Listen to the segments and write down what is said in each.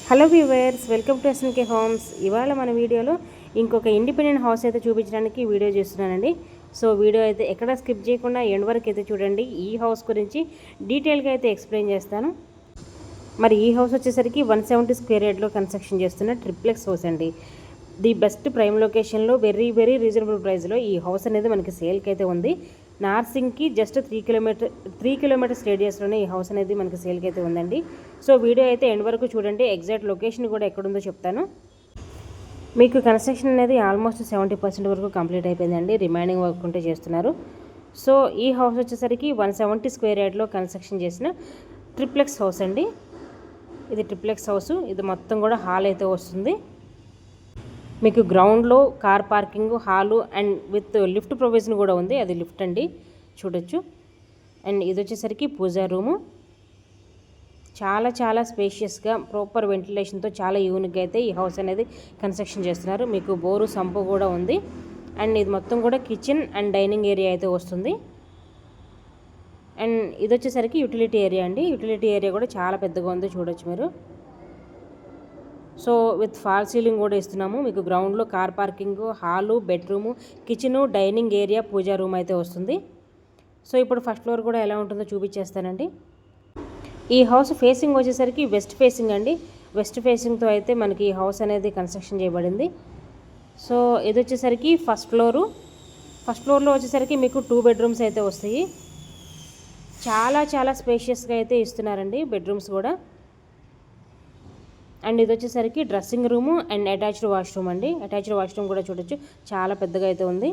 Hello viewers, welcome to SNK homes. ఇవాళ మన వీడియోలో ఇంకొక ఇండిపెండెంట్ హౌస్ అయితే చూపించడానికి వీడియో చేస్తున్నానండి. సో వీడియో అయితే ఎక్కడ స్కిప్ చేయకుండా ఎండ్ వరకు అయితే చూడండి. ఈ హౌస్ గురించి డీటెయిల్గా అయితే ఎక్స్ప్లెయిన్ చేస్తాను. మరి ఈ హౌస్ వచ్చేసరికి 170 స్క్వేర్ యార్డ్లో కన్స్ట్రక్షన్ చేస్తున్న ట్రిప్లెక్స్ హౌస్ అండి. ది బెస్ట్ ప్రైమ్ లొకేషన్లో వెరీ రీజనబుల్ ప్రైస్లో ఈ హౌస్ అనేది మనకి సేల్కి అయితే ఉంది. నార్సింగ్కి జస్ట్ 3 కిలోమీటర్స్ రేడియస్లోనే ఈ హౌస్ అనేది మనకి సేల్కి అయితే ఉందండి. సో వీడియో అయితే ఎండ్ వరకు చూడండి. ఎగ్జాక్ట్ లొకేషన్ కూడా ఎక్కడుందో చెప్తాను. మీకు కన్స్ట్రక్షన్ అనేది ఆల్మోస్ట్ 70% వరకు కంప్లీట్ అయిపోయిందండి. రిమైనింగ్ వర్క్ ఉంటే చేస్తున్నారు. సో ఈ హౌస్ వచ్చేసరికి 170 స్క్వేర్ యార్డ్లో కన్స్ట్రక్షన్ చేసిన ట్రిప్లెక్స్ హౌస్ అండి. ఇది ట్రిప్లెక్స్ హౌస్. ఇది మొత్తం కూడా హాల్ అయితే వస్తుంది. మీకు గ్రౌండ్లో car parking, hall and with lift provision కూడా ఉంది. అది లిఫ్ట్ అండి, చూడొచ్చు. అండ్ ఇది వచ్చేసరికి పూజా రూము. చాలా స్పేషియస్గా ప్రాపర్ వెంటిలేషన్తో చాలా యూనిక్గా అయితే ఈ హౌస్ అనేది కన్స్ట్రక్షన్ చేస్తున్నారు. మీకు బోరు సంపు కూడా ఉంది. అండ్ ఇది మొత్తం కూడా కిచెన్ అండ్ డైనింగ్ ఏరియా అయితే వస్తుంది. అండ్ ఇది వచ్చేసరికి యూటిలిటీ ఏరియా అండి. యూటిలిటీ ఏరియా కూడా చాలా పెద్దగా ఉంది, చూడొచ్చు మీరు. సో విత్ ఫాల్ సీలింగ్ కూడా ఇస్తున్నాము. మీకు గ్రౌండ్లో car parking, hall, bedroom, kitchen, dining area, puja room అయితే వస్తుంది. సో ఇప్పుడు ఫస్ట్ ఫ్లోర్ కూడా ఎలా ఉంటుందో చూపించేస్తానండి. ఈ హౌస్ ఫేసింగ్ వచ్చేసరికి వెస్ట్ ఫేసింగ్ అండి. వెస్ట్ ఫేసింగ్తో అయితే మనకి ఈ హౌస్ అనేది కన్స్ట్రక్షన్ చేయబడింది. సో ఇది వచ్చేసరికి ఫస్ట్ ఫ్లోర్లో వచ్చేసరికి మీకు 2 బెడ్రూమ్స్ అయితే వస్తాయి. చాలా స్పేషియస్గా అయితే ఇస్తున్నారండి బెడ్రూమ్స్ కూడా. అండ్ ఇది వచ్చేసరికి dressing room and attached washroom అండి. అటాచ్డ్ వాష్రూమ్ కూడా చూడొచ్చు, చాలా పెద్దగా అయితే ఉంది.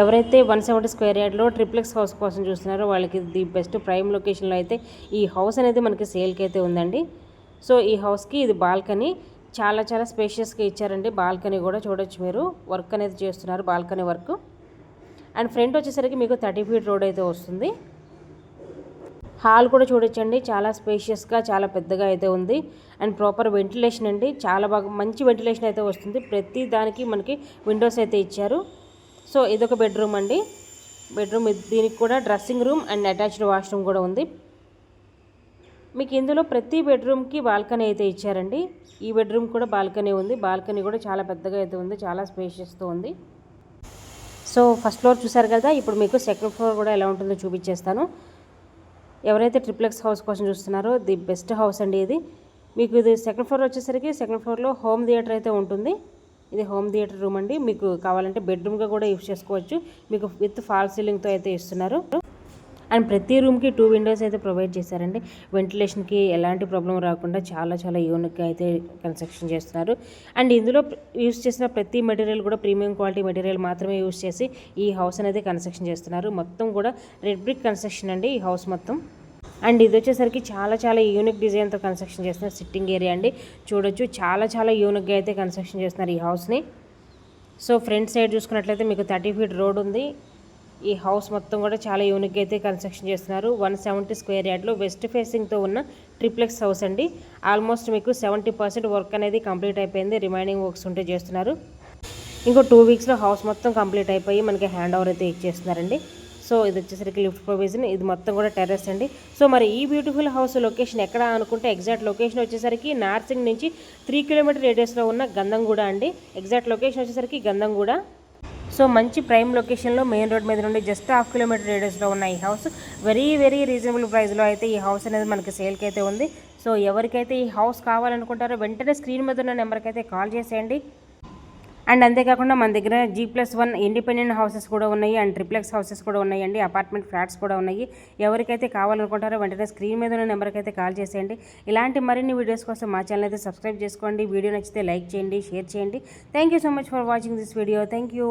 ఎవరైతే 170 స్క్వేర్ యార్డ్లో ట్రిప్లెక్స్ హౌస్ కోసం చూస్తున్నారో వాళ్ళకి ది బెస్ట్ ప్రైమ్ లొకేషన్లో అయితే ఈ హౌస్ అనేది మనకి సేల్కి అయితే ఉందండి. సో ఈ హౌస్కి ఇది బాల్కనీ చాలా స్పేషియస్గా ఇచ్చారండి. బాల్కనీ కూడా చూడొచ్చు మీరు. వర్క్ అనేది చేస్తున్నారు, బాల్కనీ వర్క్. అండ్ ఫ్రంట్ వచ్చేసరికి మీకు 30 ఫీట్ రోడ్ అయితే వస్తుంది. హాల్ కూడా చూడొచ్చండి, చాలా స్పేషియస్గా చాలా పెద్దగా అయితే ఉంది. అండ్ ప్రాపర్ వెంటిలేషన్ అండి, చాలా బాగా మంచి వెంటిలేషన్ అయితే వస్తుంది. ప్రతి దానికి మనకి విండోస్ అయితే ఇచ్చారు. సో ఇదొక బెడ్రూమ్ అండి. బెడ్రూమ్ దీనికి కూడా dressing room and attached washroom కూడా ఉంది. మీకు ఇందులో ప్రతి బెడ్రూమ్కి బాల్కనీ అయితే ఇచ్చారండి. ఈ బెడ్రూమ్ కూడా బాల్కనీ ఉంది. బాల్కనీ కూడా చాలా పెద్దగా అయితే ఉంది, చాలా స్పేషియస్తో ఉంది. సో ఫస్ట్ ఫ్లోర్ చూసారు కదా. ఇప్పుడు మీకు సెకండ్ ఫ్లోర్ కూడా ఎలా ఉంటుందో చూపించేస్తాను. ఎవరైతే ట్రిప్లెక్స్ హౌస్ కోసం చూస్తున్నారో ది బెస్ట్ హౌస్ అండి ఇది. మీకు ఇది సెకండ్ ఫ్లోర్ వచ్చేసరికి సెకండ్ ఫ్లోర్లో హోమ్ థియేటర్ అయితే ఉంటుంది. ఇది హోమ్ థియేటర్ రూమ్ అండి. మీకు కావాలంటే బెడ్రూమ్గా కూడా యూస్ చేసుకోవచ్చు. మీకు విత్ ఫాల్ సీలింగ్తో అయితే ఇస్తున్నారు. అండ్ ప్రతి రూమ్కి 2 విండోస్ అయితే ప్రొవైడ్ చేశారండి. వెంటిలేషన్కి ఎలాంటి ప్రాబ్లం రాకుండా చాలా యూనిక్గా అయితే కన్స్ట్రక్షన్ చేస్తున్నారు. అండ్ ఇందులో యూస్ చేసిన ప్రతి మెటీరియల్ కూడా ప్రీమియం క్వాలిటీ మెటీరియల్ మాత్రమే యూస్ చేసి ఈ హౌస్ అనేది కన్స్ట్రక్షన్ చేస్తున్నారు. మొత్తం కూడా రెడ్ బ్రిక్ కన్స్ట్రక్షన్ అండి ఈ హౌస్ మొత్తం. అండ్ ఇది వచ్చేసరికి చాలా యూనిక్ డిజైన్తో కన్స్ట్రక్షన్ చేస్తున్నారు. సిట్టింగ్ ఏరియా అండి, చూడొచ్చు. చాలా యూనిక్గా అయితే కన్స్ట్రక్షన్ చేస్తున్నారు ఈ హౌస్ని. సో ఫ్రంట్ సైడ్ చూసుకున్నట్లయితే మీకు 30 ఫీట్ రోడ్ ఉంది. ఈ హౌస్ మొత్తం కూడా చాలా యూనిక్గా అయితే కన్స్ట్రక్షన్ చేస్తున్నారు. 170 స్క్వేర్ యార్డ్లో వెస్ట్ ఫేసింగ్తో ఉన్న ట్రిప్లెక్స్ హౌస్ అండి. ఆల్మోస్ట్ మీకు 70% వర్క్ అనేది కంప్లీట్ అయిపోయింది. రిమైనింగ్ వర్క్స్ ఉంటే చేస్తున్నారు. ఇంకో 2 వీక్స్లో హౌస్ మొత్తం కంప్లీట్ అయిపోయి మనకి హ్యాండ్ ఓవర్ అయితే ఇచ్చేస్తున్నారండి. సో ఇది వచ్చేసరికి లిఫ్ట్ ప్రొవిజన్. ఇది మొత్తం కూడా టెర్రస్ అండి. సో మరి ఈ బ్యూటిఫుల్ హౌస్ లొకేషన్ ఎక్కడ అనుకుంటే ఎగ్జాక్ట్ లొకేషన్ వచ్చేసరికి నార్సింగ్ నుంచి 3 కిలోమీటర్ రేడియస్లో ఉన్న గంధంగూడ అండి. ఎగ్జాక్ట్ లొకేషన్ వచ్చేసరికి గంధంగూడ. సో మంచి ప్రైమ్ లొకేషన్లో మెయిన్ రోడ్ మీద నుండి జస్ట్ 1/2 కిలోమీటర్ రేడియస్లో ఉన్న ఈ హౌస్ వెరీ రీజనబుల్ ప్రైస్లో అయితే ఈ హౌస్ అనేది మనకి సేల్కి అయితే ఉంది. సో ఎవరికైతే ఈ హౌస్ కావాలనుకుంటారో వెంటనే స్క్రీన్ మీద ఉన్న నెంబర్కి అయితే కాల్ చేసేయండి. అండ్ అంతేకాకుండా మన దగ్గర G+1 ఇండిపెండెంట్ హౌసెస్ కూడా ఉన్నాయి. అండ్ ట్రిప్లెక్స్ హౌసెస్ కూడా ఉన్నాయండి. అపార్ట్మెంట్ ఫ్లాట్స్ కూడా ఉన్నాయి. ఎవరికైతే కావాలనుకుంటారో వెంటనే స్క్రీన్ మీద ఉన్న నెంబర్కి అయితే కాల్ చేసేయండి. ఇలాంటి మరిన్ని వీడియోస్ కోసం మా ఛానల్ అయితే సబ్స్క్రైబ్ చేసుకోండి. వీడియో నచ్చితే లైక్ చేయండి, షేర్ చేయండి. Thank you so much for watching this video. Thank you.